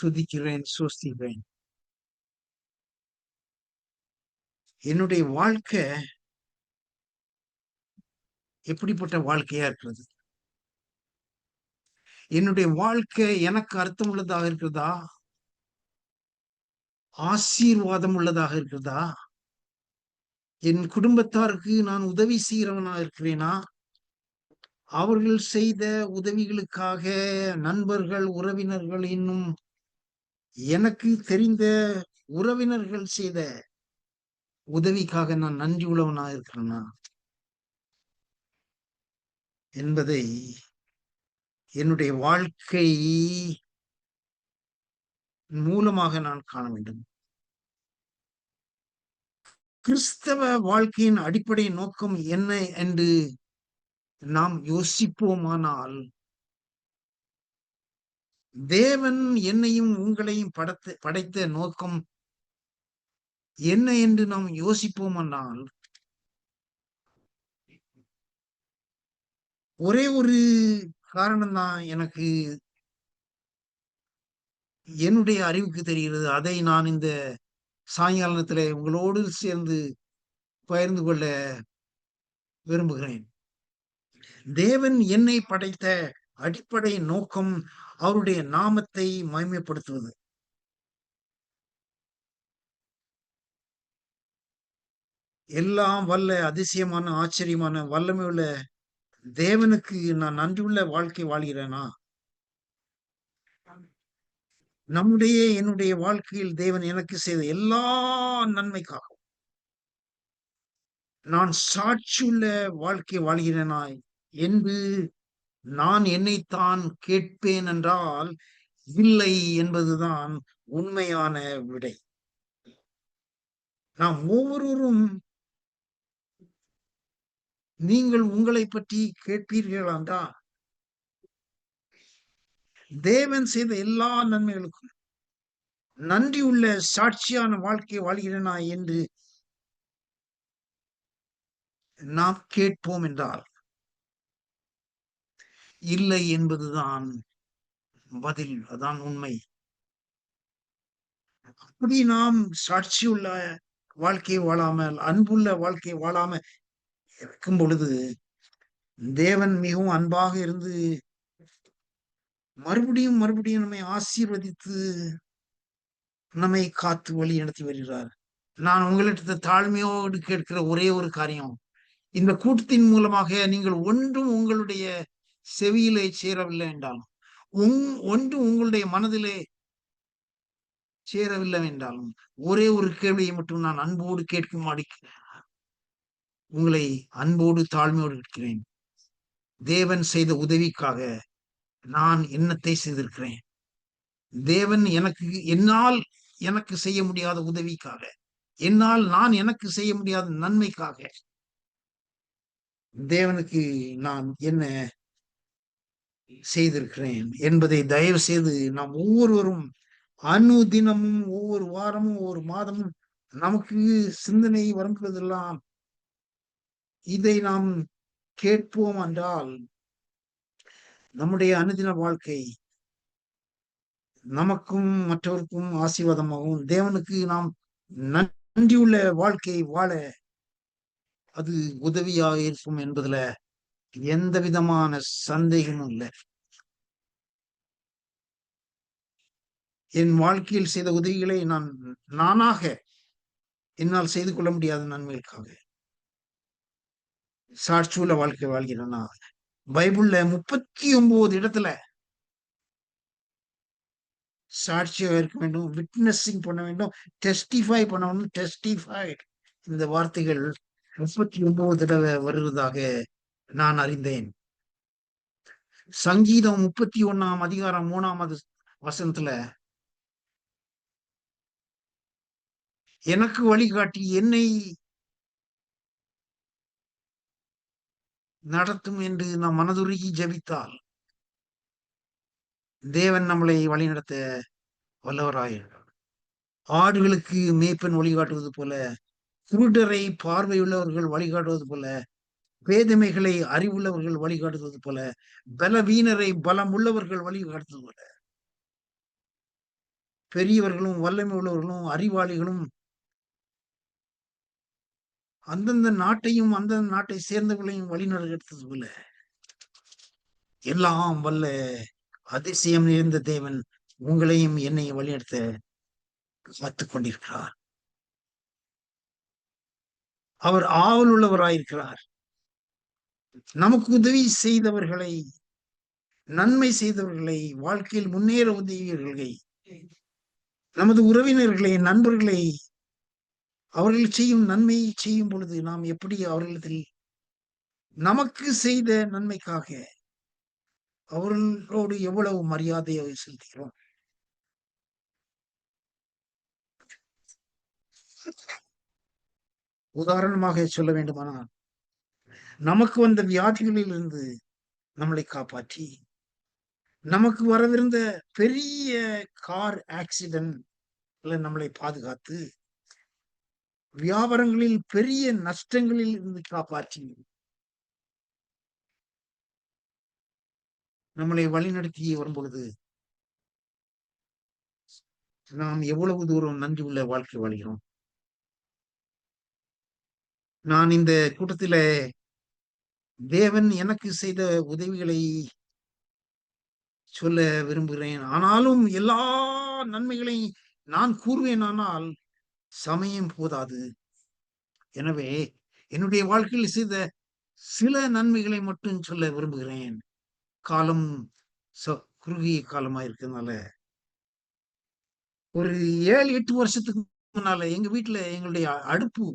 துதிக்கிறேன், சோஸ்திக்கிறேன். என்னுடைய வாழ்க்கை எப்படிப்பட்ட வாழ்க்கையா இருக்கிறது? என்னுடைய வாழ்க்கை எனக்கு அர்த்தம் உள்ளதாக இருக்கிறதா? ஆசீர்வாதம் உள்ளதாக இருக்கிறதா? என் குடும்பத்தாருக்கு நான் உதவி செய்கிறவனா இருக்கிறேனா? அவர்கள் செய்த உதவிகளுக்காக நண்பர்கள், உறவினர்கள் இன்னும் எனக்கு தெரிந்த உறவினர்கள் செய்த உதவிக்காக நான் நன்றி உள்ளவனா இருக்கிறேனா? என்பதை என்னுடைய வாழ்க்கை மூலமாக நான் காண வேண்டும். கிறிஸ்தவ வாழ்க்கையின் அடிப்படை நோக்கம் என்ன என்று நாம் யோசிப்போமானால், தேவன் என்னையும் உங்களையும் படைத்த நோக்கம் என்ன என்று நாம் யோசிப்போமானால், ஒரே ஒரு காரணம் தான் எனக்கு என்னுடைய அறிவுக்கு தெரிகிறது. அதை நான் இந்த சாயங்காலத்திலே உங்களோடு சேர்ந்து பகிர்ந்து கொள்ள விரும்புகிறேன். தேவன் என்னை படைத்த அடிப்படை நோக்கம் அவருடைய நாமத்தை மகிமைப்படுத்துவது. எல்லாம் வல்ல அதிசயமான ஆச்சரியமான வல்லமை உள்ள தேவனுக்கு நான் நன்றியுள்ள வாழ்க்கை வாழ்கிறேனா? என்னுடைய வாழ்க்கையில் தேவன் எனக்கு செய்த எல்லா நன்மைக்காகவும் நான் சாட்சியுள்ள வாழ்க்கை வாழ்கிறேனா என்று நான் என்னைத்தான் கேட்பேன் என்றால், இல்லை என்பதுதான் உண்மையான விடை. நாம் ஒவ்வொருவரும் நீங்கள் உங்களை பற்றி கேட்பீர்கள் என்றால், தேவன் செய்த எல்லா நன்மைகளுக்கும் நன்றியுள்ள சாட்சியான வாழ்க்கை வாழ்கிறேனா என்று நாம் கேட்போம் என்றால், இல்லை என்பதுதான் பதில். அதான் உண்மை. அப்படி நாம் சாட்சியுள்ள வாழ்க்கை வாழாமல், அன்புள்ள வாழ்க்கை வாழாம இருக்கும் பொழுது, தேவன் மிகவும் அன்பாக இருந்து மறுபடியும் மறுபடியும் நம்மை ஆசீர்வதித்து நம்மை காத்து வழி நடத்தி வருகிறார். நான் உங்களிடத்தை தாழ்மையோடு கேட்கிற ஒரே ஒரு காரியம், இந்த கூட்டத்தின் மூலமாக நீங்கள் ஒன்றும் உங்களுடைய செவியிலே சேரவில்லை என்றாலும், ஒன்றும் உங்களுடைய மனதிலே சேரவில்லை என்றாலும், ஒரே ஒரு கேள்வியை மட்டும் நான் அன்போடு கேட்குமாடி உங்களை அன்போடு தாழ்மையோடு கேட்கிறேன். தேவன் செய்த உதவிக்காக நான் என்னத்தை செய்திருக்கிறேன்? தேவன் என்னால் எனக்கு செய்ய முடியாத உதவிக்காக, நான் எனக்கு செய்ய முடியாத நன்மைக்காக தேவனுக்கு நான் என்ன செய்திருக்கிறேன் என்பதை தயவு செய்து நாம் ஒவ்வொருவரும் அனுதினமும், ஒவ்வொரு வாரமும், ஒவ்வொரு மாதமும் நமக்கு சிந்தனை வரும்போதெல்லாம் இதை நாம் கேட்போம் என்றால், நம்முடைய அனுதின வாழ்க்கை நமக்கும் மற்றவருக்கும் ஆசீர்வாதமாகவும், தேவனுக்கு நாம் நன்றியுள்ள வாழ்க்கை வாழ அது உதவியாக இருக்கும் என்பதுல எந்த விதமான சந்தேகமும் இல்லை. என் வாழ்க்கையில் செய்த உதவிகளை நானாக என்னால் செய்து கொள்ள முடியாத நன்மைகளுக்காக சாட்சியுள்ள வாழ்க்கை வாழ்கிறேன்னா, பைபிள்ல 39 இடத்துல சாட்சியாக இருக்க வேண்டும், விட்னஸிங் பண்ண வேண்டும், டெஸ்டிஃபை பண்ண வேண்டும். டெஸ்டிஃபைட் இந்த வார்த்தைகள் 39 தடவை வருவதாக நான் அறிந்தேன். சங்கீதம் 31ஆம் அதிகாரம் 3ஆவது வசனத்துல, எனக்கு வழிகாட்டி என்னை நடத்தும் என்று நாம் மனதுருகி ஜெபித்தால், தேவன் நம்மளை வழிநடத்த வல்லவராயிருக்கிறார். ஆடுகளுக்கு மேய்ப்பன் வழிகாட்டுவது போல, குருடரை பார்வையுள்ளவர்கள் வழிகாட்டுவது போல, பேதமைகளை அறிவுள்ளவர்கள் வழிகாட்டுவது போல, பலவீனரை பலம் உள்ளவர்கள் வழிகாட்டுவது போல, பெரியவர்களும் வல்லமை உள்ளவர்களும் அறிவாளிகளும் அந்தந்த நாட்டையும் அந்தந்த நாட்டை சேர்ந்தவர்களையும் வழிநடத்துவது போல எல்லாம் வல்ல அதிசயம் நிறைந்த தேவன் உங்களையும் என்னையும் வழிநடத்த காத்துக் கொண்டிருக்கிறார். அவர் ஆவல் உள்ளவராயிருக்கிறார். நமக்கு உதவி செய்தவர்களை, நன்மை செய்தவர்களை, வாழ்க்கையில் முன்னேற உதவியவர்களை, நமது உறவினர்களை, நண்பர்களை, அவர்கள் செய்யும் நன்மையை செய்யும் பொழுது நாம் எப்படி அவர்களிடத்தில் நமக்கு செய்த நன்மைக்காக அவர்களோடு எவ்வளவு மரியாதையை செலுத்துகிறோம். உதாரணமாக சொல்ல வேண்டுமானால், நமக்கு வந்த வியாதிகளில் இருந்து நம்மளை காப்பாற்றி, நமக்கு வரவிருந்த பெரிய கார் ஆக்சிடென்ட்ல நம்மளை பாதுகாத்து, வியாபாரங்களில் பெரிய நஷ்டங்களில் இருந்து காப்பாற்றி, நம்மளை வழிநடத்தி வரும் பொழுது நாம் எவ்வளவு தூரம் நன்றி உள்ள வாழ்க்கை வாழ்கிறோம். நான் இந்த கூட்டத்தில தேவன் எனக்கு செய்த உதவிகளை சொல்ல விரும்புகிறேன். ஆனாலும் எல்லா நன்மைகளையும் நான் கூறுவேனானால் சமயம் போதாது. எனவே என்னுடைய வாழ்க்கையில் செய்த சில நன்மைகளை மட்டும் சொல்ல விரும்புகிறேன். காலம் குறுகிய காலமா இருக்கிறதுனால ஒரு 7, 8 வருஷத்துக்கு முன்னால எங்க வீட்டுல எங்களுடைய அடுப்பு,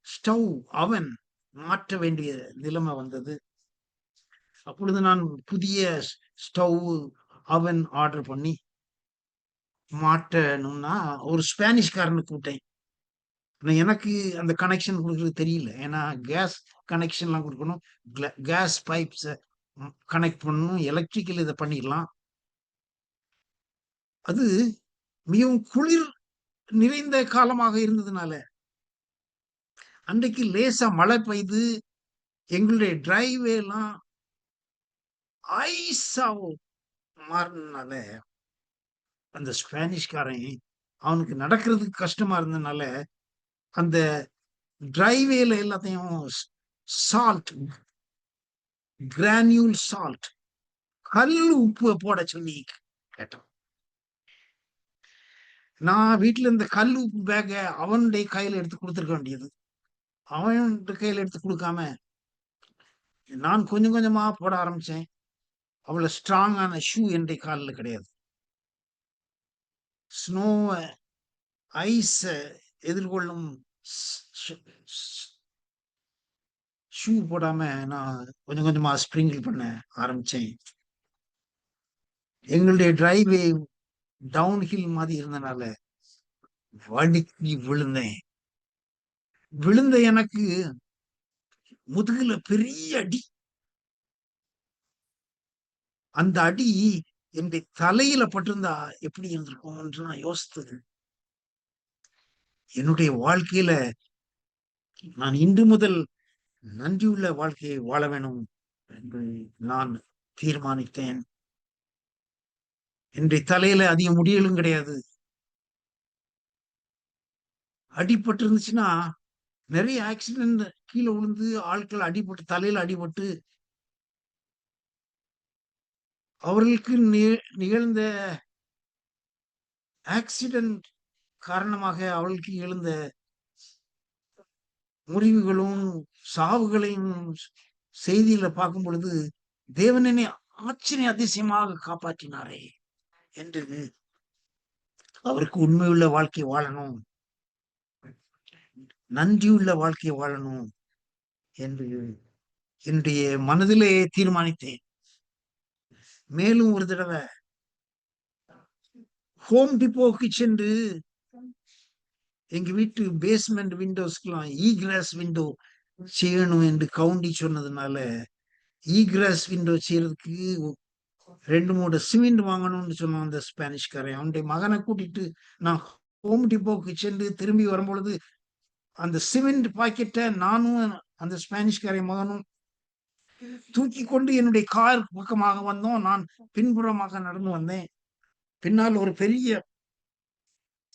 ஸ்டவ், அவன் மாற்ற வேண்டிய நிலைமை வந்தது. அப்பொழுது நான் புதிய ஸ்டவ், அவன் ஆர்டர் பண்ணி மாட்டணும்னா ஒரு ஸ்பானிஷ்காரனுக்கு கூப்பிட்டேன். எனக்கு அந்த கனெக்ஷன் கொடுக்கறது தெரியல. ஏன்னா கேஸ் கனெக்ஷன்லாம் கொடுக்கணும், கேஸ் பைப்ஸ கனெக்ட் பண்ணணும், எலக்ட்ரிக்கல் இதை பண்ணிடலாம். அது மிகவும் குளிர் நிறைந்த காலமாக இருந்ததுனால அன்றைக்கு லேசா மழை பெய்து எங்களுடைய டிரைவே எல்லாம் ஐஸா மாறினால அந்த ஸ்பானிஷ்காரன் அவனுக்கு நடக்கிறதுக்கு கஷ்டமா இருந்ததுனால அந்த டிரைவேல எல்லாத்தையும் சால்ட், கிரானியூல் சால்ட், கல் உப்பு போட சொல்லி கேட்டான். நான் வீட்டுல இந்த கல் உப்பு பேக்க அவனுடைய கையில எடுத்து கொடுத்துருக்க வேண்டியது. அவன் கையில எடுத்து கொடுக்காம நான் கொஞ்சம் கொஞ்சமா போட ஆரம்பிச்சேன். அவ்வளவு ஸ்ட்ராங்கான ஷூ என்னுடைய காலில் கிடையாது. ஸ்னோ, ஐஸ் எதிர்கொள்ளும் ஷூ போடாம நான் கொஞ்சம் கொஞ்சமா ஸ்ப்ரிங்கிள் பண்ண ஆரம்பிச்சேன். எங்களுடைய டிரைவே டவுன் ஹில் மாதிரி இருந்தனால வழுக்கி விழுந்தேன். விழுந்த எனக்கு முதுகுல பெரிய அடி. அந்த அடி என்னுடைய தலையில பட்டிருந்தா எப்படி இருந்திருக்கும் என்று நான் யோசித்தது. என்னுடைய வாழ்க்கையில நான் இன்று முதல் நன்றியுள்ள வாழ்க்கையை வாழ வேணும் என்று நான் தீர்மானித்தேன். என்னுடைய தலையில அதிக முடியலும் கிடையாது. அடிபட்டு இருந்துச்சுன்னா நிறைய ஆக்சிடென்ட் கீழே விழுந்து ஆட்கள் அடிபட்டு தலையில அடிபட்டு அவர்களுக்கு நிகழ்ந்த ஆக்சிடென்ட் காரணமாக அவர்களுக்கு எழுந்த முறிவுகளும் சாவுகளையும் செய்தியில பார்க்கும் பொழுது தேவன் என்னை ஆச்சரிய அதிசயமாக காப்பாற்றினாரே என்று அவருக்கு உண்மையுள்ள வாழ்க்கை வாழணும், நன்றியுள்ள வாழ்க்கை வாழணும் என்று என்னுடைய மனதிலே தீர்மானித்தேன். மேலும் ஒரு தடவை ஹோம் டிப்போக்கு சென்று எங்க வீட்டு பேஸ்மெண்ட் விண்டோஸ்க்கெல்லாம் ஈகிராஸ் விண்டோ செய்யணும் என்று கவுண்டி சொன்னதுனால ஈகிராஸ் விண்டோ செய்யறதுக்கு 2 மூட்டை சிமெண்ட் வாங்கணும்னு சொன்னான் அந்த ஸ்பானிஷ்காரன். அவனுடைய மகனை கூட்டிட்டு நான் ஹோம் டிப்போக்கு சென்று திரும்பி வரும்பொழுது அந்த சிமெண்ட் பாக்கெட்டை நானும் அந்த ஸ்பானிஷ்காரன் மகனும் தூக்கி கொண்டு என்னுடைய கார் பக்கமாக வந்தோம். நான் பின்புறமாக நடந்து வந்தேன். பின்னால் ஒரு பெரிய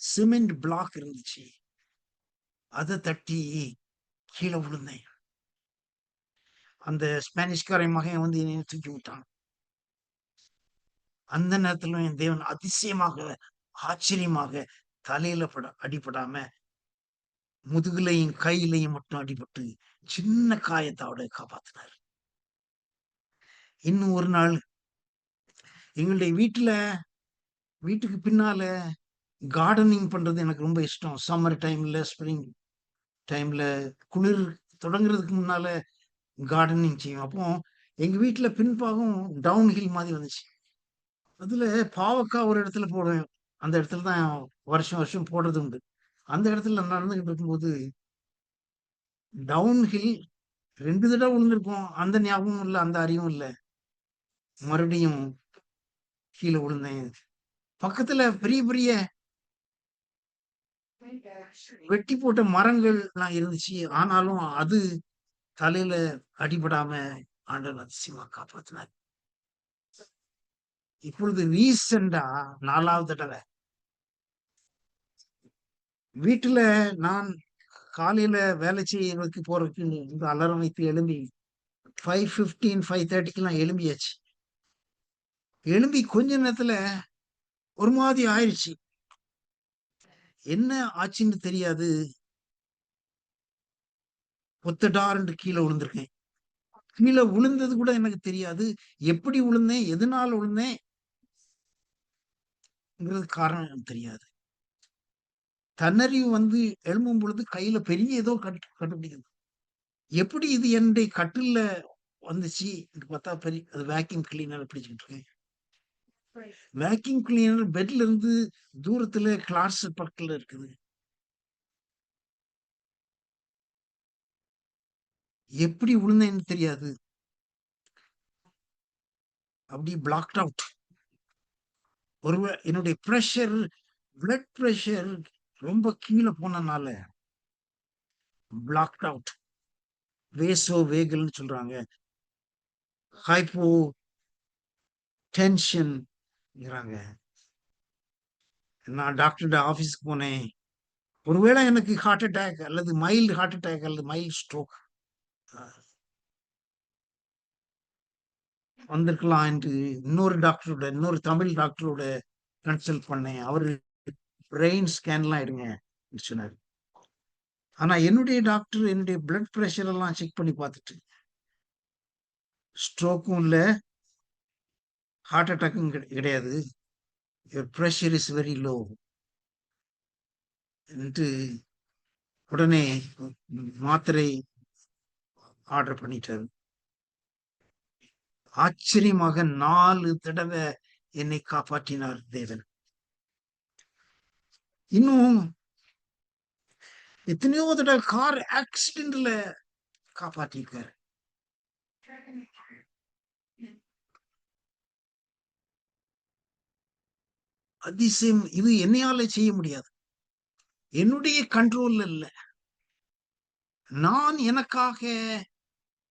சிமெண்ட் பிளாக் இருந்துச்சு. அதை தட்டி கீழே விழுந்தேன். அந்த ஸ்பானிஷ்காரன் மகன் வந்து என்னை தூக்கி விட்டான். அந்த நேரத்துல என் தேவன் அதிசயமாக, ஆச்சரியமாக தலையில அடிபடாம முதுகுலையும் கையிலையும் மட்டும் அடிபட்டு சின்ன காயத்தோட காப்பாத்தினார். இன்னும் ஒரு நாள் எங்களுடைய வீட்டுக்கு பின்னால கார்டனிங் பண்றது எனக்கு ரொம்ப இஷ்டம். சம்மர் டைம்ல, ஸ்ப்ரிங் டைம்ல, குளிர் தொடங்குறதுக்கு முன்னால கார்டனிங் செய்யும். அப்போ எங்க வீட்டுல பின்பாகம் டவுன் ஹில் மாதிரி வந்துச்சு. அதுல பாவக்காய் ஒரு இடத்துல போடுவேன். அந்த இடத்துல தான் வருஷம் வருஷம் போடுறது உண்டு. அந்த இடத்துல நடந்துகிட்டு இருக்கும்போது டவுன் ஹில் 2 தடவை விழுந்திருக்கும். அந்த ஞாபகமும் இல்ல, அந்த அறிவும் இல்ல. மறுபடியும் கீழே விழுந்தேன். பக்கத்துல பெரிய பெரிய வெட்டி போட்ட மரங்கள் எல்லாம் இருந்துச்சு. ஆனாலும் அது தலையில அடிபடாம ஆண்டவர் அதிசயமா காப்பாத்தினார். இப்பொழுது ரீசெண்டா 4வது தடவை வீட்டுல நான் காலையில வேலை செய்யறதுக்கு போறதுக்கு இந்த அலாரம் வைத்து எழும்பி 5:15 5:30 எழும்பியாச்சு. எழும்பி கொஞ்ச நேரத்துல ஒரு மாதிரி ஆயிடுச்சு. என்ன ஆச்சுன்னு தெரியாது. ஒத்தடார்ன்னு கீழே விழுந்திருக்கேன். கீழே விழுந்தது கூட எனக்கு தெரியாது. எப்படி விழுந்தேன், எதனால விழுந்தேன்ங்கிறது காரணம் எனக்கு தெரியாது. தன்னறிவு வந்து எழும்பும் பொழுது கையில பெரிய ஏதோ கண்டுபிடிக்குது. எப்படி இது என்னுடைய கட்டில்ல வந்துச்சு பார்த்தா பெரிய அது வேக்யூம் கிளீனர் பிடிச்சுக்கிட்டு இருக்கேன். வேக்யூம் கிளீனர் பெட்ல இருந்து தூரத்துல கிளாஸ் பக்கத்துல இருக்குது. எப்படி விழுந்தேன்னு தெரியாது. அப்படி பிளாக்ட் அவுட். என்னுடைய பிளட் பிரஷர் ரொம்ப கீழே போனனால பிளாக்ட் அவுட். வேசோ வேகல்னு சொல்றாங்க. ஹைப்போ டென்ஷன்ங்கிறாங்க. நான் டாக்டர் ஆபீஸ்க்கு போனேன். ஒருவேளை எனக்கு ஹார்ட் அட்டாக் அல்லது மைல்டு ஹார்ட் அட்டாக் அல்லது மைல்டு ஸ்ட்ரோக் வந்திருக்கலாம் என்று இன்னொரு தமிழ் டாக்டரோட கன்சல்ட் பண்ணேன். அவரு பிரெயின் ஸ்கேன்லாம் எடுங்க சொன்னாரு. ஆனா என்னுடைய டாக்டர் என்னுடைய பிளட் பிரஷர் எல்லாம் செக் பண்ணி பார்த்துட்டு ஸ்ட்ரோக்கும் இல்ல, ஹார்ட் அட்டாக்கும் கிடையாது, your pressure is very low என்று உடனே மாத்திரை ஆர்டர் பண்ணிட்டாரு. ஆச்சரியமாக 4 தடவை என்னை காப்பாற்றினார் தேவன். இன்னும் எத்தனையோ தடவை கார் ஆக்சிடென்ட்ல காப்பாற்றிருக்காரு. அதிசயம். இது என்னையால செய்ய முடியாது, என்னுடைய கண்ட்ரோல்ல இல்ல. நான் எனக்காக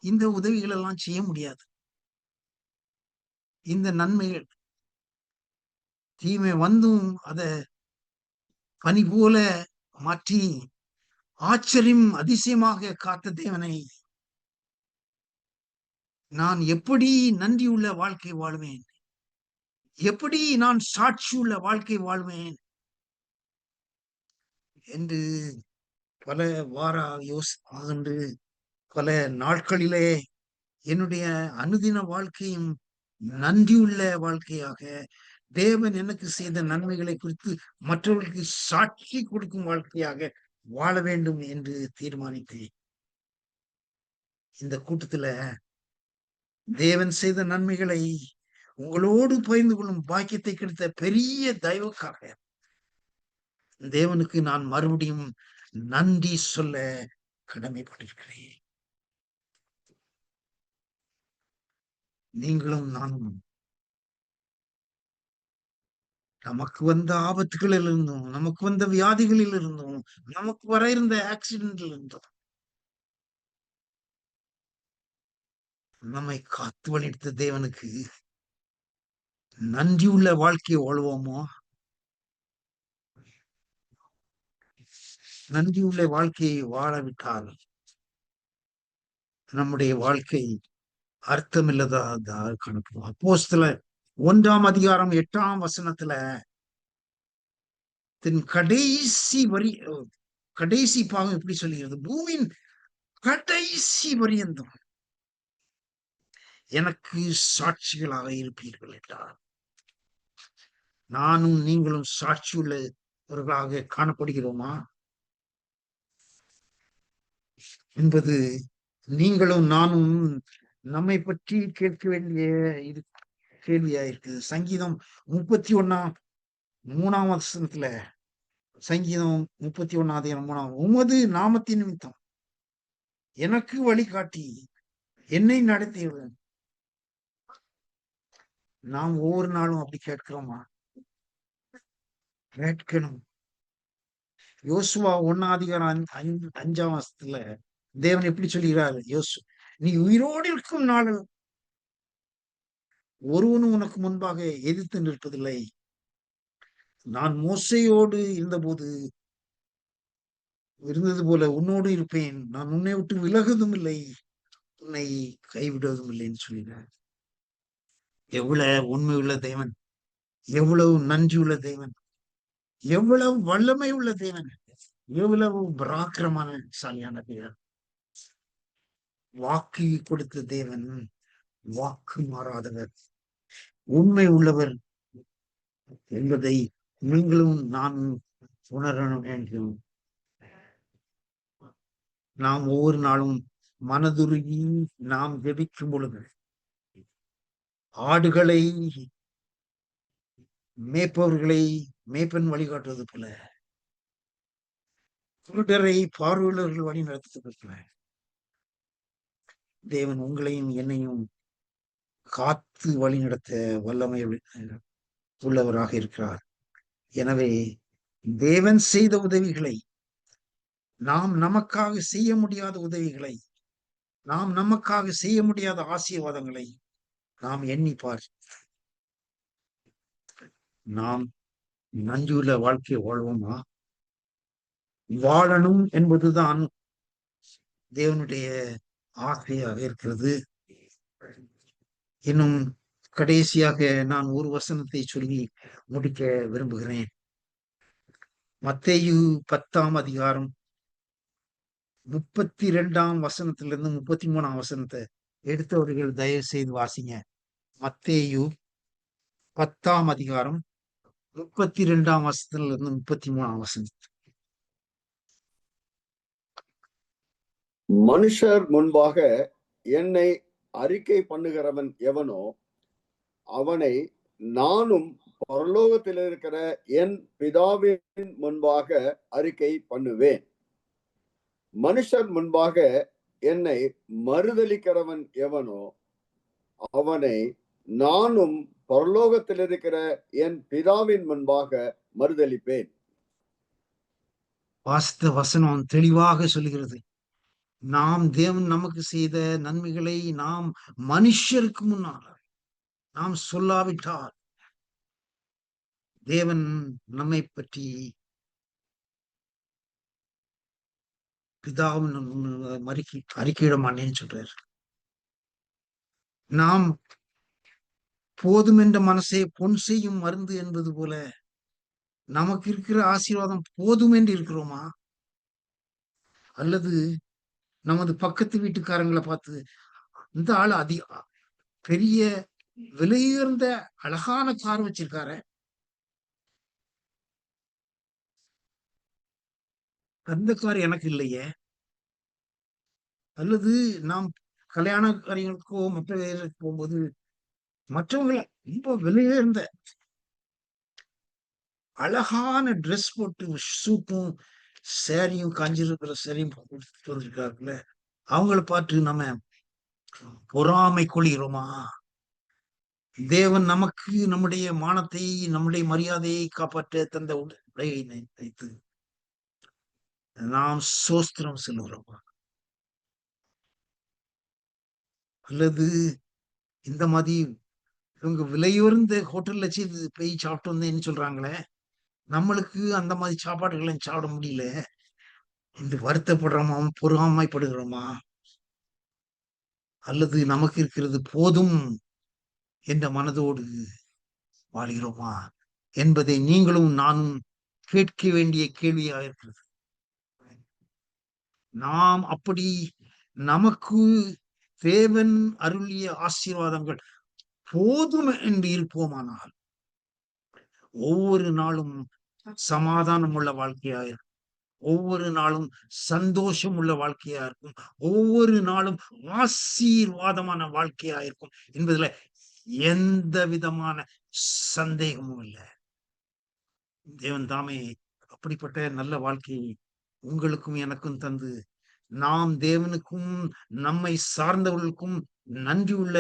இந்த உதவிகள் எல்லாம் செய்ய முடியாது. இந்த நன்மைகள் தீமை வந்தும் அத பனி போல மாற்றி ஆச்சரியம் அதிசயமாக காத்த தேவனை நான் எப்படி நன்றியுள்ள வாழ்க்கை வாழ்வேன், எப்படி நான் சாட்சியுள்ள வாழ்க்கை வாழ்வேன் என்று பல வார ஆண்டு பல நாட்களிலே என்னுடைய அனுதின வாழ்க்கையும் நன்றியுள்ள வாழ்க்கையாக தேவன் எனக்கு செய்த நன்மைகளை குறித்து மற்றவர்களுக்கு சாட்சி கொடுக்கும் வாழ்க்கையாக வாழ வேண்டும் என்று தீர்மானித்தேன். இந்த கூட்டத்துல தேவன் செய்த நன்மைகளை உங்களோடு பகிர்ந்து கொள்ளும் பாக்கியத்தை கிடைத்த பெரிய தயவுக்காக தேவனுக்கு நான் மறுபடியும் நன்றி சொல்ல கடமைப்பட்டிருக்கிறேன். நீங்களும் நானும் நமக்கு வந்த ஆபத்துகளில் இருந்தும், நமக்கு வந்த வியாதிகளில் இருந்தும், நமக்கு வர இருந்த ஆக்சிடென்ட்ல இருந்தும் நம்மை காத்து வழித்த தேவனுக்கு நன்றியுள்ள வாழ்க்கையை வாழ்வோமோ? நன்றியுள்ள வாழ்க்கையை வாழவிட்டால் நம்முடைய வாழ்க்கை அர்த்தமில்லதா காணப்படும். அப்போஸ்தலர் 1 அதிகாரம் 8 வசனத்துல கடைசி பாகம் எப்படி சொல்லுகிறது? பூமியின் கடைசி பரியந்தம் எனக்கு சாட்சிகளாக இருப்பீர்கள் என்றார். நானும் நீங்களும் சாட்சியுள்ளவர்களாக காணப்படுகிறோமா என்பது நீங்களும் நானும் நம்மை பற்றி கேட்க வேண்டிய இது கேள்வியா இருக்குது. சங்கீதம் 31:3 சங்கீதம் 31:3 உமது நாமத்தின் நிமித்தம் எனக்கு வழிகாட்டி என்னை நடத்தியவன். நாம் ஒவ்வொரு நாளும் அப்படி கேட்கிறோமா? கேட்கணும். யோசுவா 1 அதிகாரம் 5 தேவன் எப்படி சொல்கிறார்? நீ உயிரோடு இருக்கும் நாள் ஒருவனும் உனக்கு முன்பாக எதிர்த்து நிற்பதில்லை. நான் மோசையோடு இருந்தது போல உன்னோடு இருப்பேன். நான் உன்னை விட்டு விலகுவதும் இல்லை, உன்னை கைவிடுவதும் இல்லைன்னு சொல்லினார். எவ்வளவு உண்மை உள்ள தேவன், எவ்வளவு நன்றி உள்ள தேவன், எவ்வளவு வல்லமை உள்ள தேவன், எவ்வளவு பராக்கிரமான சாலியான தேவன். வாக்கு கொடுத்த தேவன், வாக்கு மாறாதவர், உண்மை உள்ளவர் என்பதை நீங்களும் நான் உணர வேண்டும். நாம் ஒவ்வொரு நாளும் மனதுருகி நாம் ஜெபிக்கும் பொழுது ஆடுகளை மேய்ப்பன் வழிகாட்டுவது போல, குருடரை பார்வையாளர்கள் வழி நடத்துவது போல தேவன் உங்களையும் என்னையும் காத்து வழி நடத்த வல்லமை உள்ளவராக இருக்கிறார். எனவே தேவன் செய்த உதவிகளை, நாம் நமக்காக செய்ய முடியாத உதவிகளை, நாம் நமக்காக செய்ய முடியாத ஆசீர்வாதங்களை நாம் எண்ணிப்பார். நாம் நன்றியுள்ள வாழ்க்கை வாழ்வோமா? வாழணும் என்பதுதான் தேவனுடைய ஆசையாக இருக்கிறது. இன்னும் கடைசியாக நான் ஒரு வசனத்தை சொல்லி முடிக்க விரும்புகிறேன். மத்தேயு 10 அதிகாரம் 32 33 எடுத்தவர்கள் தயவு செய்து வாசிங்க. மத்தேயு 10 அதிகாரம் 32 மனுஷர் முன்பாக என்னை அறிக்கை பண்ணுகிறவன் எவனோ அவனை நானும் பரலோகத்தில் இருக்கிற என் பிதாவின் முன்பாக அறிக்கை பண்ணுவேன். மனுஷர் முன்பாக என்னை மறுதலிக்கிறவன் எவனோ அவனை நானும் பரலோகத்தில் இருக்கிற என் பிதாவின் முன்பாக மறுதலிப்பேன். வாஸ்த வசனம் தெளிவாக சொல்கிறது. நாம் தேவன் நமக்கு செய்த நன்மைகளை நாம் மனுஷருக்கு முன்னால் நாம் சொல்லாவிட்டால் தேவன் நம்மை பற்றி பிதாவும் அறிக்கையிட மாட்டேன்னு சொல்றாரு. நாம் போதும் என்ற மனசே பொன் செய்யும் மருந்து என்பது போல நமக்கு இருக்கிற ஆசீர்வாதம் போதும் என்று இருக்கிறோமா? அல்லது நமது பக்கத்து வீட்டுக்காரங்களை பார்த்து இந்த ஆள் பெரிய விலையுயர்ந்த அழகான கார் வச்சிருக்காரு, அந்த கார் எனக்கு இல்லையே. அல்லது நாம் கல்யாண காரியங்களுக்கோ மற்ற வேலைக்கு போகும்போது மற்றவங்களை ரொம்ப விலையுயர்ந்த அழகான ட்ரெஸ் போட்டு சூட்டும் சேரியும் காஞ்சிருக்கிற சேரியும் போட்டுருக்காருல்ல, அவங்கள பார்த்து நம்ம பொறாமை கொள்கிறோமா? தேவன் நமக்கு நம்முடைய மானத்தை, நம்முடைய மரியாதையை காப்பாற்ற தந்த உடையை வைத்து நாம் சோஸ்திரம் சொல்லுகிறோமா? அல்லது இந்த மாதிரி இவங்க விலையுயர்ந்த ஹோட்டல்ல போய் சாப்பிட்டு வந்தேன்னு சொல்றாங்களே, நம்மளுக்கு அந்த மாதிரி சாப்பாடுகளை சாப்பிட முடியல, என்று வருத்தப்படுறோமா, பொறாமைப்படுகிறோமா, அல்லது நமக்கு இருக்கிறது போதும் என்ற மனதோடு வாழ்கிறோமா என்பதை நீங்களும் நானும் கேட்க வேண்டிய கேள்வியாக இருக்கிறது. நாம் அப்படி நமக்கு தேவன் அருளிய ஆசீர்வாதங்கள் போதும் என்று இருப்போமானால் ஒவ்வொரு நாளும் சமாதானம் உள்ள வாழ்க்கையா இருக்கும். ஒவ்வொரு நாளும் சந்தோஷம் உள்ள வாழ்க்கையா இருக்கும். ஒவ்வொரு நாளும் ஆசீர்வாதமான வாழ்க்கையா இருக்கும் என்பதுல எந்த விதமான சந்தேகமும் இல்லை. தேவன் தாமே அப்படிப்பட்ட நல்ல வாழ்க்கையை உங்களுக்கும் எனக்கும் தந்து நாம் தேவனுக்கும் நம்மை சார்ந்தவர்களுக்கும் நன்றியுள்ள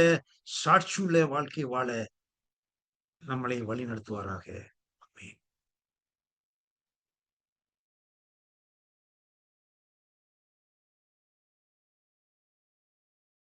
சாட்சியுள்ள வாழ்க்கை வாழ நம்மளை வழி நடத்துவாராக.